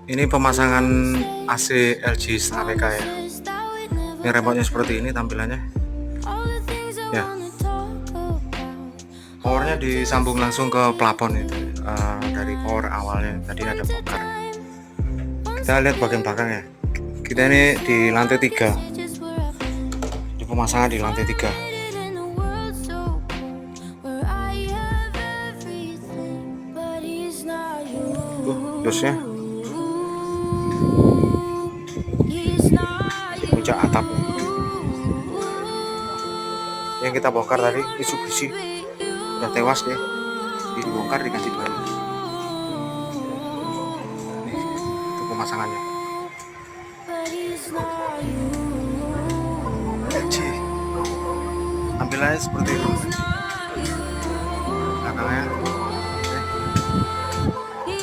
Ini pemasangan AC LG setengah PK ya. Ini remote-nya seperti ini tampilannya. Ya. Powernya disambung langsung ke plafon itu. Dari power awalnya tadi ada poker. Kita lihat bagian belakang ya. Kita ini di lantai 3. Di pemasangan di lantai 3. Terusnya puncak atap yang kita bongkar tadi Mitsubishi udah tewas deh, dibongkar dikasih baru. Nih, itu pemasangannya LG, tampilannya seperti itu.